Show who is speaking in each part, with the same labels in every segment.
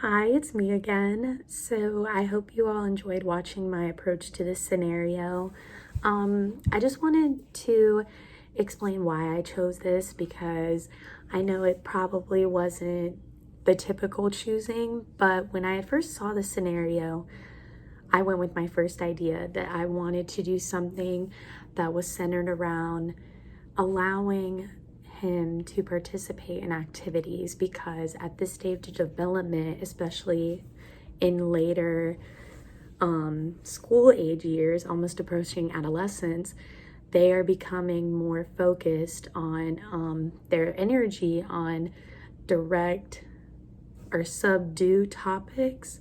Speaker 1: Hi, it's me again. So I hope you all enjoyed watching my approach to this scenario. I just wanted to explain why I chose this because I know it probably wasn't the typical choosing, but when I first saw the scenario, I went with my first idea that I wanted to do something that was centered around allowing him to participate in activities, because at this stage of development, especially in later school age years, almost approaching adolescence, they are becoming more focused on their energy on direct or subdue topics.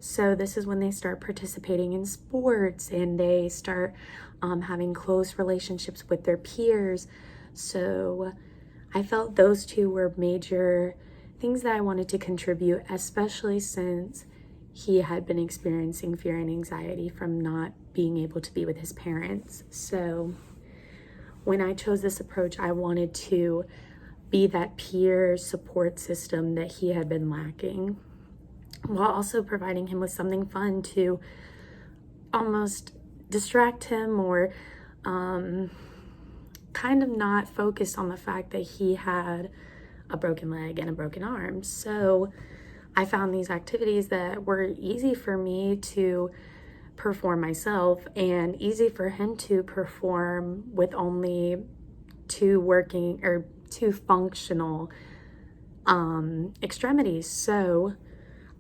Speaker 1: So this is when they start participating in sports and they start having close relationships with their peers. So I felt those two were major things that I wanted to contribute, especially since he had been experiencing fear and anxiety from not being able to be with his parents. So when I chose this approach, I wanted to be that peer support system that he had been lacking, while also providing him with something fun to almost distract him or kind of not focus on the fact that he had a broken leg and a broken arm. So I found these activities that were easy for me to perform myself and easy for him to perform with only two functional extremities. So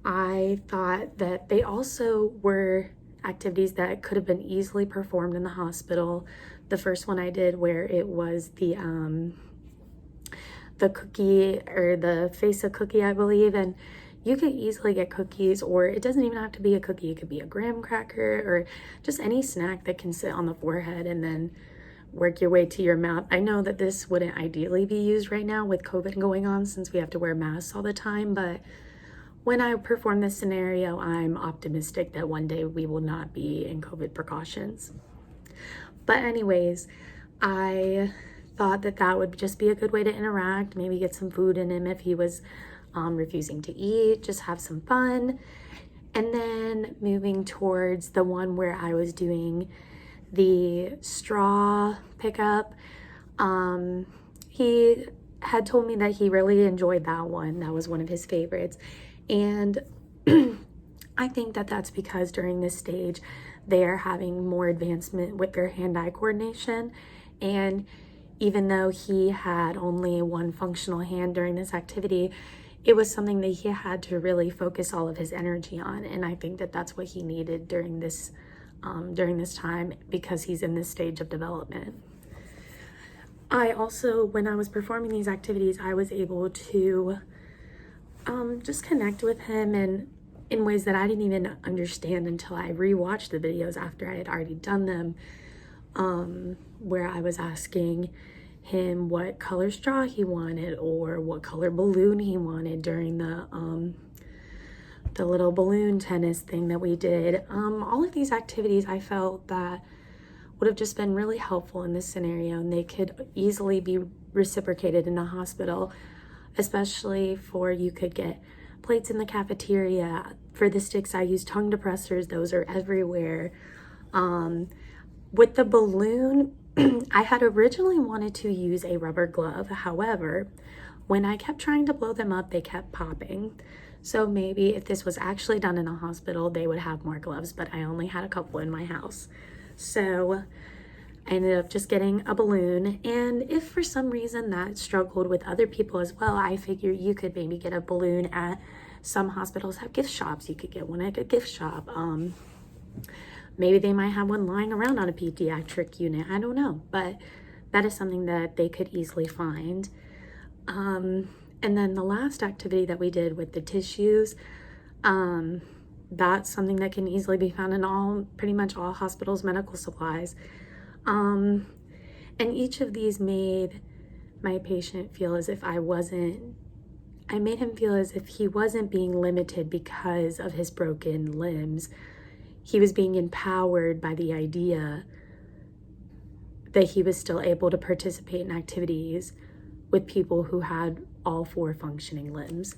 Speaker 1: I thought that they also were activities that could have been easily performed in the hospital. The first one I did, where it was the cookie, or the face of cookie, I believe, and you could easily get cookies, or it doesn't even have to be a cookie. It could be a graham cracker or just any snack that can sit on the forehead and then work your way to your mouth. I know that this wouldn't ideally be used right now with COVID going on, since we have to wear masks all the time, but when I perform this scenario, I'm optimistic that one day we will not be in COVID precautions. But anyways, I thought that that would just be a good way to interact, maybe get some food in him if he was refusing to eat, just have some fun. And then moving towards the one where I was doing the straw pickup, he had told me that he really enjoyed that one. That was one of his favorites. And I think that that's because during this stage, they are having more advancement with their hand-eye coordination. And even though he had only one functional hand during this activity, it was something that he had to really focus all of his energy on. And I think that that's what he needed during this time, because he's in this stage of development. I also, when I was performing these activities, I was able to just connect with him and in ways that I didn't even understand until I rewatched the videos after I had already done them, where I was asking him what color straw he wanted or what color balloon he wanted during the little balloon tennis thing that we did. All of these activities I felt that would have just been really helpful in this scenario, and they could easily be reciprocated in a hospital, especially for, you could get plates in the cafeteria. For the sticks, I use tongue depressors. Those are everywhere. With the balloon, I had originally wanted to use a rubber glove. However, when I kept trying to blow them up, they kept popping. So maybe if this was actually done in a hospital, they would have more gloves, but I only had a couple in my house. So I ended up just getting a balloon. And if for some reason that struggled with other people as well, I figure you could maybe get a balloon at some hospitals have gift shops. You could get one at a gift shop. Maybe they might have one lying around on a pediatric unit. I don't know, but that is something that they could easily find. And then the last activity that we did with the tissues, that's something that can easily be found in pretty much all hospitals' medical supplies. And each of these made my patient feel as if I made him feel as if he wasn't being limited because of his broken limbs. He was being empowered by the idea that he was still able to participate in activities with people who had all four functioning limbs.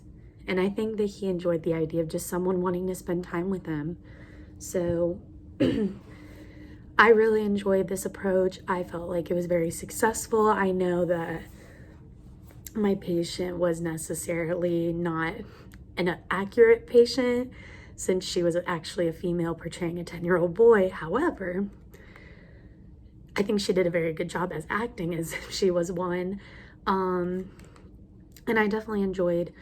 Speaker 1: And I think that he enjoyed the idea of just someone wanting to spend time with him. So I really enjoyed this approach. I felt like it was very successful. I know that my patient was necessarily not an accurate patient, since she was actually a female portraying a 10-year-old boy. However, I think she did a very good job as acting as if she was one. And I definitely enjoyed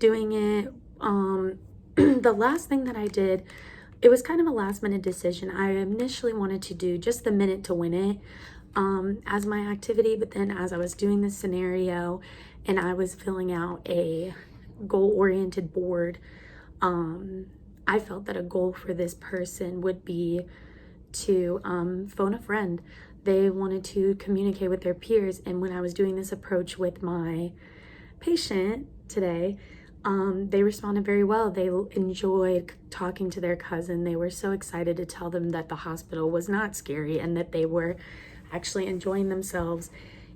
Speaker 1: doing it. The last thing that I did, it was kind of a last minute decision. I initially wanted to do just the minute to win it as my activity, but then as I was doing this scenario and I was filling out a goal-oriented board, I felt that a goal for this person would be to phone a friend. They wanted to communicate with their peers, and when I was doing this approach with my patient today, they responded very well. They enjoyed talking to their cousin. They were so excited to tell them that the hospital was not scary and that they were actually enjoying themselves.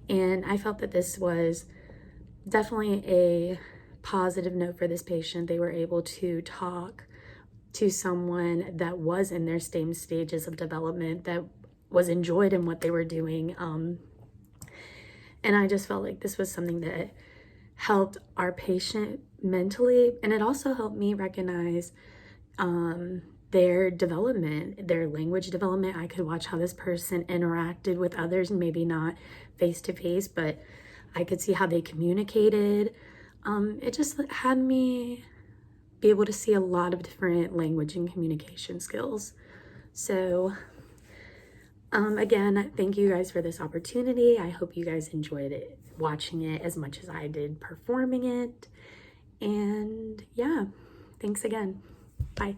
Speaker 1: And I felt that this was definitely a positive note for this patient. They were able to talk to someone that was in their same stages of development, that was enjoyed in what they were doing. And I just felt like this was something that helped our patient mentally, and it also helped me recognize their development, their language development. I could watch how this person interacted with others, maybe not face to face, but I could see how they communicated. It just had me be able to see a lot of different language and communication skills. So again, thank you guys for this opportunity. I hope you guys enjoyed it, watching it as much as I did performing it. And yeah, thanks again. Bye.